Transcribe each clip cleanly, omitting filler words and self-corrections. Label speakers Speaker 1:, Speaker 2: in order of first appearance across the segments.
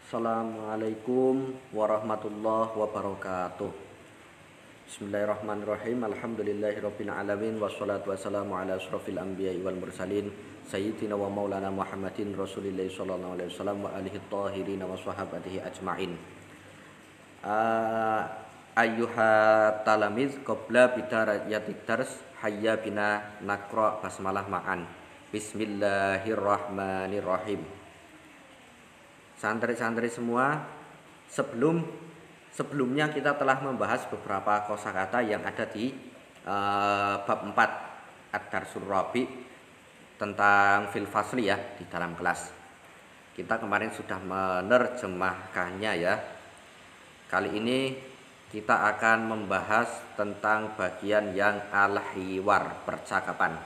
Speaker 1: Assalamualaikum warahmatullahi wabarakatuh. Bismillahirrahmanirrahim. Alhamdulillahirabbil alamin wassalatu wassalamu ala asyrofil anbiya'i wal mursalin sayyidina wa maulana Muhammadin Rasulillahi sallallahu alaihi wasallam wa alihi tahirin wa sahabatihi ajmain. Ayyuha talamiz qabla bidarayatik dars hayya bina naqra basmalah ma'an. Bismillahirrahmanirrahim. Santri-santri semua, sebelumnya kita telah membahas beberapa kosakata yang ada di bab 4 Ad-Darsul Rabi tentang fil fasli ya di dalam kelas. Kita kemarin sudah menerjemahkannya ya. Kali ini kita akan membahas tentang bagian yang al-hiwar, percakapan.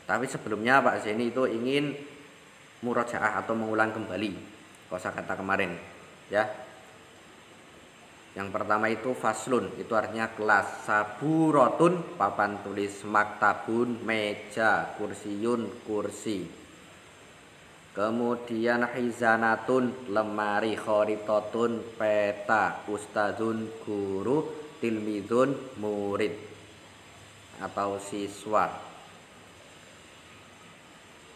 Speaker 1: Tapi sebelumnya Pak Zeni itu ingin murajaah atau mengulang kembali kosakata kemarin ya. Yang pertama itu faslun, itu artinya kelas. Saburotun, papan tulis. Maktabun, meja. Kursiyun, kursi. Kemudian hizanatun, lemari. Khoritotun, peta. Ustadzun, guru. Tilmidun, murid atau siswa.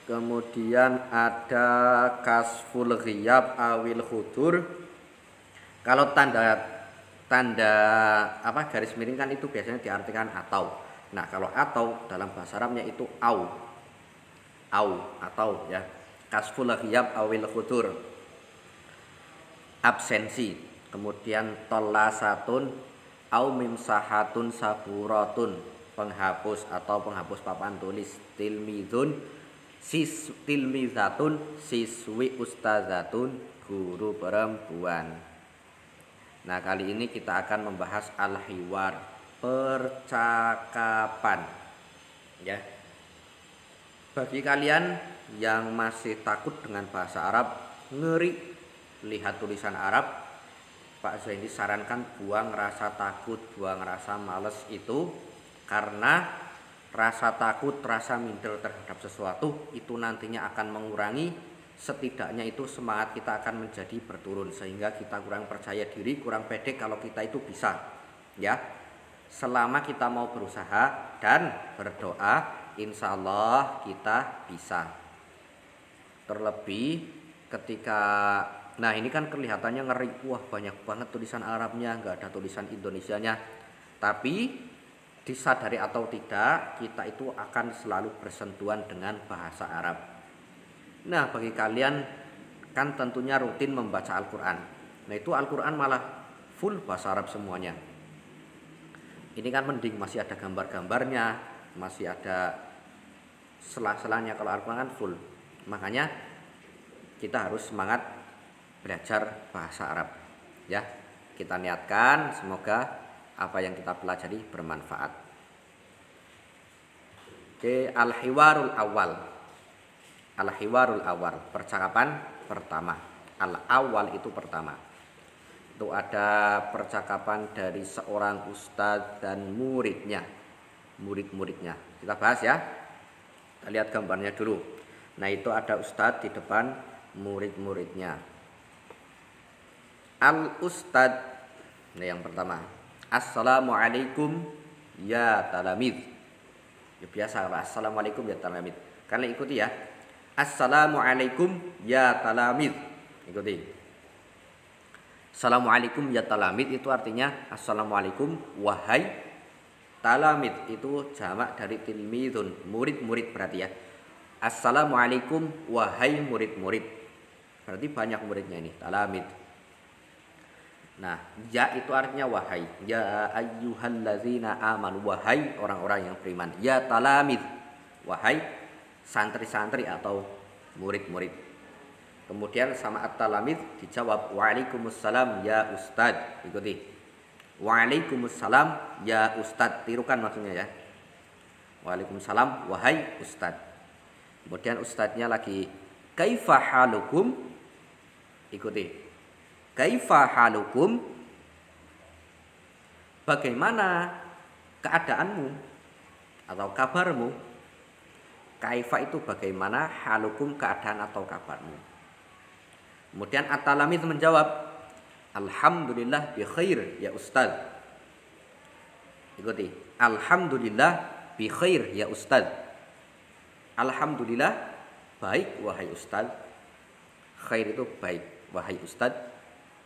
Speaker 1: Kemudian ada kasful ghiyab awil khudur. Kalau tanda garis miring kan itu biasanya diartikan atau. Nah, kalau atau dalam bahasa Arabnya itu au atau ya. Kasful ghiyab awil khudur, absensi. Kemudian tolasatun au mimsahatun saburatun, penghapus atau penghapus papan tulis. Tilmizun, tilmizatun, siswi. Ustazatun, guru perempuan. Nah, kali ini kita akan membahas al-hiwar, percakapan. Ya. Bagi kalian yang masih takut dengan bahasa Arab, ngeri lihat tulisan Arab, Pak Zaini sarankan buang rasa takut, buang rasa males itu, karena rasa takut, rasa minder terhadap sesuatu itu nantinya akan mengurangi, setidaknya itu semangat kita akan menjadi berturun, sehingga kita kurang percaya diri, kurang pede kalau kita itu bisa ya. Selama kita mau berusaha dan berdoa, insya Allah kita bisa. Terlebih ketika, nah ini kan kelihatannya ngeri, wah banyak banget tulisan Arabnya, nggak ada tulisan Indonesianya. Tapi disadari atau tidak, kita itu akan selalu bersentuhan dengan bahasa Arab. Nah, bagi kalian kan tentunya rutin membaca Al-Quran. Nah, itu Al-Quran malah full bahasa Arab semuanya. Ini kan mending masih ada gambar-gambarnya, masih ada sela-selanya. Kalau Al-Quran kan full. Makanya kita harus semangat belajar bahasa Arab. Ya, kita niatkan semoga apa yang kita pelajari bermanfaat. Oke, al-hiwarul awal. Al-hiwarul awal, percakapan pertama. Al-awal itu pertama. Itu ada percakapan dari seorang ustadz dan muridnya. Murid-muridnya. Kita bahas ya. Kita lihat gambarnya dulu. Nah, itu ada ustadz di depan murid-muridnya. Al-ustadz. Nah, yang pertama. Assalamualaikum ya talamid. Ya biasa, assalamualaikum ya talamid. Kalian ikuti ya. Assalamualaikum ya talamid. Ikuti. Assalamualaikum ya talamid itu artinya assalamualaikum wahai talamid. Itu jamak dari tilmidun, murid-murid berarti ya. Assalamualaikum wahai murid-murid. Berarti banyak muridnya ini, talamid. Nah, ya itu artinya wahai. Ya ayyuhallazina amanu, wahai orang-orang yang beriman. Ya talamid, wahai santri-santri atau murid-murid. Kemudian sama at-talamid dijawab waalaikumsalam ya ustad. Ikuti. Waalaikumsalam ya ustad. Tirukan maksudnya ya. Waalaikumsalam wahai ustad. Kemudian ustadznya lagi, kaifa halukum? Ikuti. Kaifa halukum? Bagaimana keadaanmu atau kabarmu? Kaifa itu bagaimana, halukum keadaan atau kabarmu. Kemudian at-talamid menjawab, alhamdulillah bi khair ya ustaz. Ikuti, alhamdulillah bi khair ya ustaz. Alhamdulillah baik wahai ustaz. Khair itu baik wahai ustaz.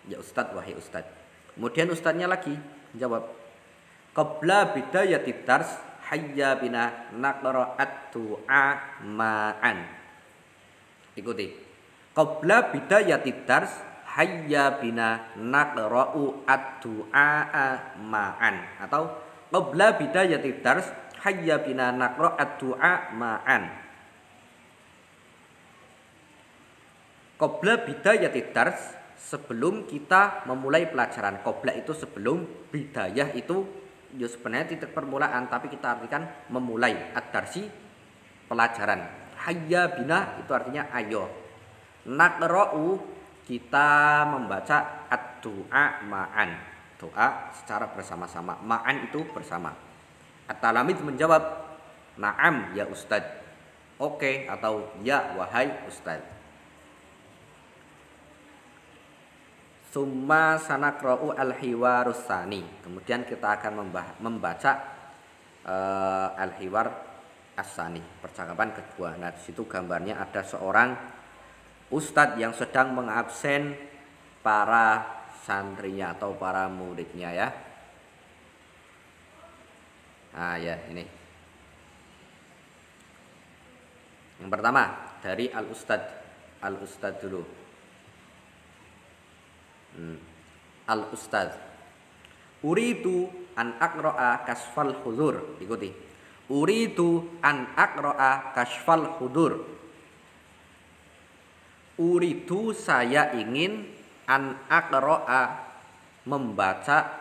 Speaker 1: Ya ustaz wahai ustaz. Kemudian ustaznya lagi menjawab, qabla bidayatid dars hayya bina naqra'at du'a ma'an. Ikuti, qabla bidayatid dars hayya bina naqra'u ad-du'a ma'an, atau qabla bidayatid dars hayya bina naqra'at du'a ma'an. Qabla bidayatid dars, sebelum kita memulai pelajaran. Qabla itu sebelum, bidayah itu ya sebenarnya titik permulaan, tapi kita artikan memulai. Ad-darsi pelajaran. Hayya bina itu artinya ayo. Naqra'u kita membaca ad-du'a ma'an. Doa secara bersama-sama. Ma'an itu bersama. At-talamid menjawab, na'am ya ustaz. Oke, atau ya wahai ustaz. Summa sanakra'u al-hiwarus tsani. Kemudian kita akan membaca al-hiwar as-tsani, percakapan kedua. Nah, di situ gambarnya ada seorang ustadz yang sedang mengabsen para santrinya atau para muridnya ya. Nah, ya ini. Yang pertama dari al-ustadz dulu. Al-ustadz, uridu an aqra'a kasfal hudur. Ikuti, uridu an aqra'a kasfal hudur. Uridu saya ingin, an aqra'a membaca,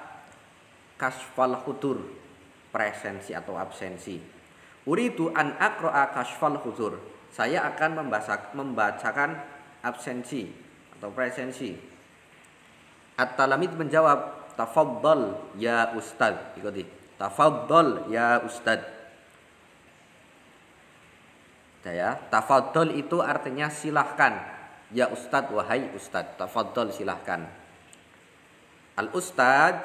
Speaker 1: kasfal hudur presensi atau absensi. Uridu an aqra'a kasfal hudur, saya akan membacakan absensi atau presensi. At-talamid menjawab, tafaddal ya ustaz. Ikuti, tafaddal ya ustaz. Ya, tafaddal itu artinya silahkan. Ya ustaz wahai ustaz. Tafaddal silahkan. Al-ustaz,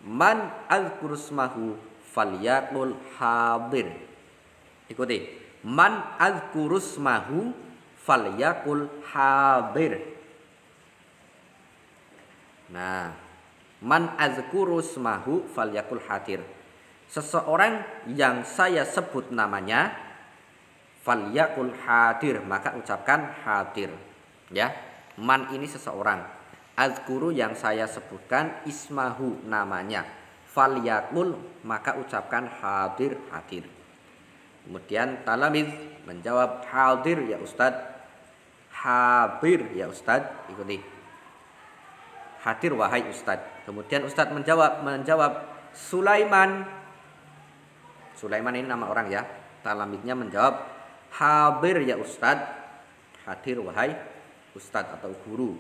Speaker 1: man azkurusmahu falyaqul hadir. Ikuti, man azkurusmahu falyaqul hadir. Nah, man azkurus mahu falyakul hadir. Seseorang yang saya sebut namanya, falyakul hadir, maka ucapkan hadir. Ya, man ini seseorang. Azkuru yang saya sebutkan, ismahu namanya. Falyakul maka ucapkan hadir, hadir. Kemudian talamid menjawab, hadir ya ustaz. Hadir ya ustaz. Ikuti, hadir wahai ustadz. Kemudian ustadz menjawab Sulaiman. Sulaiman ini nama orang ya. Talamidnya menjawab, hadir ya ustadz. Hadir wahai ustadz atau guru.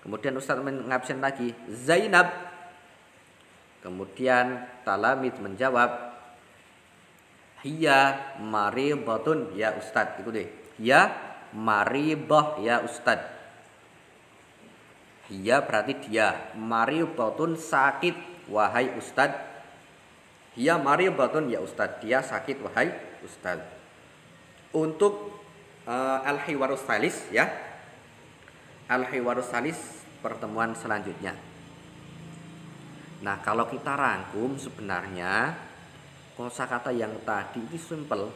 Speaker 1: Kemudian ustadz mengabsen lagi, Zainab. Kemudian talamid menjawab, hiya maridatun ya ustadz. Ikuti, hiya maridah ya ustadz. Hiya berarti dia, maridatun sakit wahai ustadz. Hiya maridatun ya ustadz, dia sakit wahai ustadz. Untuk al-hiwarus tsalis ya. Al-hiwarus tsalis pertemuan selanjutnya. Nah, kalau kita rangkum sebenarnya kosakata yang tadi itu simple.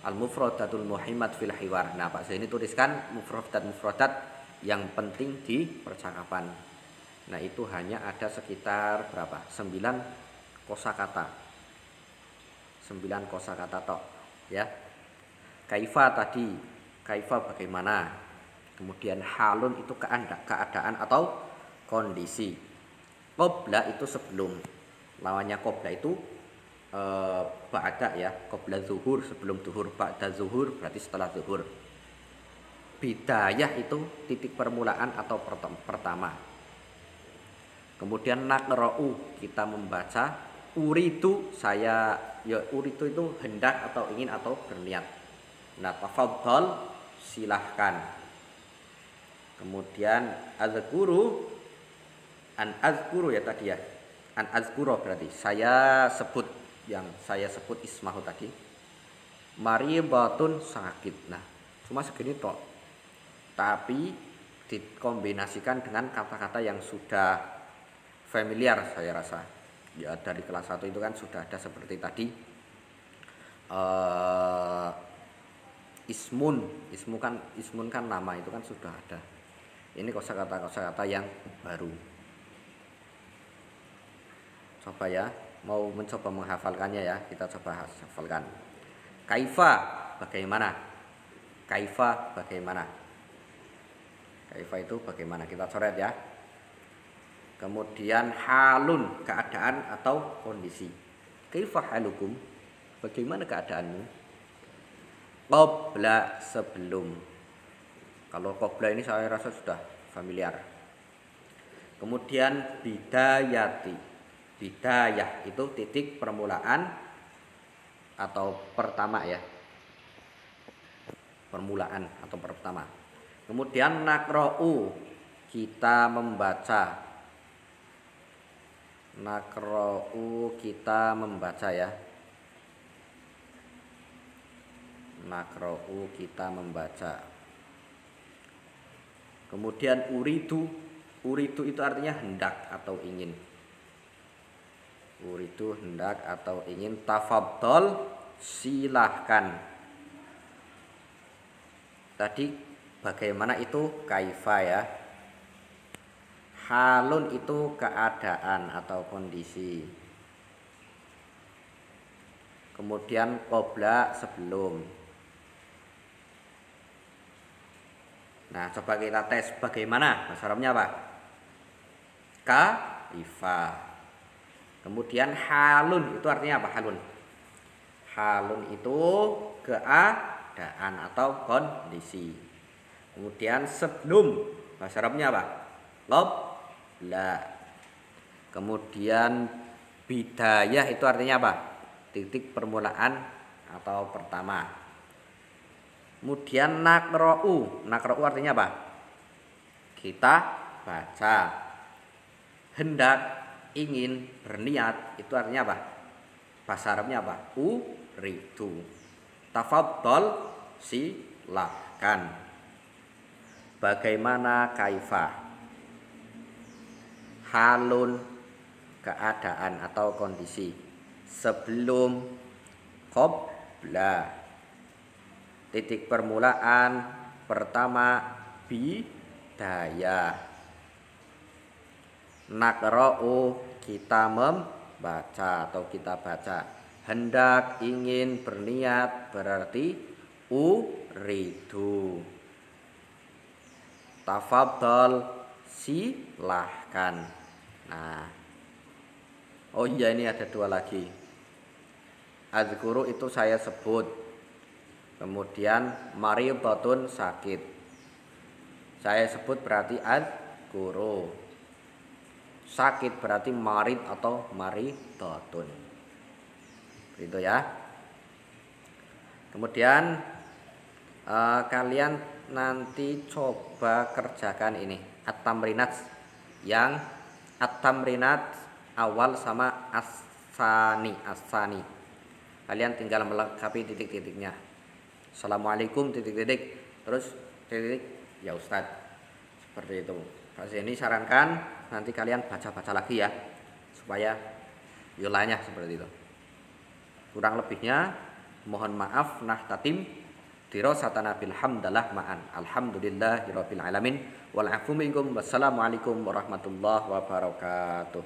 Speaker 1: Al-mufradatul muhimmat fil hiwar. Nah, Pak Zaini tuliskan mufradat yang penting di percakapan. Nah, itu hanya ada sekitar berapa? 9 kosakata. 9 kosakata tok, ya. Kaifa tadi, kaifa bagaimana? Kemudian halun itu keadaan atau kondisi. Qabla itu sebelum. Lawannya qabla itu ba'da ya. Qabla zuhur, sebelum zuhur. Ba'da zuhur berarti setelah zuhur. Bidayah itu titik permulaan atau pertama. Kemudian naqra'u kita membaca. Uridu saya, ya uridu itu hendak atau ingin atau berniat. Nah, tafadhal silahkan. Kemudian azkuru, an azkuru ya tadi ya. An azkuro berarti saya sebut, yang saya sebut ismahu tadi. Maribatun sakit. Nah, cuma segini tok. Tapi dikombinasikan dengan kata-kata yang sudah familiar saya rasa. Ya dari kelas 1 itu kan sudah ada seperti tadi. Ismun kan nama itu kan sudah ada. Ini kosakata yang baru. Coba ya, mau mencoba menghafalkannya ya, kita coba hafalkan. Kaifa, bagaimana? Kaifa, bagaimana? Kaifa itu bagaimana? Kita coret ya. Kemudian halun, keadaan atau kondisi. Kaifa halukum? Bagaimana keadaanmu? Qabla, sebelum. Kalau qabla ini saya rasa sudah familiar. Kemudian bidayati. Bidayah itu titik permulaan atau pertama ya. Permulaan atau pertama. Kemudian nakra'u, kita membaca. Nakra'u, kita membaca ya. Nakra'u, kita membaca. Kemudian uridu. Uridu itu artinya hendak atau ingin. Uridu, hendak atau ingin. Tafadhol, silahkan. Tadi bagaimana itu kaifa ya. Halun itu keadaan atau kondisi. Kemudian qabla, sebelum. Nah, coba kita tes bagaimana. Bahasa Arabnya apa? Kaifa. Kemudian halun itu artinya apa? Halun. Halun itu keadaan atau kondisi. Kemudian sebelum, bahasa Arabnya apa? Qabla. Kemudian bidayah itu artinya apa? Titik permulaan atau pertama. Kemudian nakra'u. Nakra'u artinya apa? Kita baca. Hendak, ingin, berniat itu artinya apa? Bahasa Arabnya apa? Uridu. Tafadhol, silahkan. Bagaimana kaifa? Halun, keadaan atau kondisi. Sebelum, qabla. Titik permulaan pertama, bidayah. Nakra'u, kita membaca atau kita baca. Hendak, ingin, berniat berarti uridu. Tafadhol, silahkan. Nah, oh iya ini ada dua lagi. Azkuru itu saya sebut. Kemudian maribatun, sakit. Saya sebut berarti azkuru. Sakit berarti marid atau maridatun. Gitu ya. Kemudian kalian nanti coba kerjakan ini at-tamrinat, yang at-tamrinat awal sama as-sani. Kalian tinggal melengkapi titik-titiknya. Assalamualaikum titik-titik, terus titik ya Ustadz. Seperti itu. Pas ini sarankan nanti kalian baca-baca lagi ya, supaya wilayahnya seperti itu. Kurang lebihnya mohon maaf, nahtatim dirasatana bil hamdalah ma'an. Alhamdulillahirabbil alamin wal afu minkum. Wassalamualaikum warahmatullahi wabarakatuh.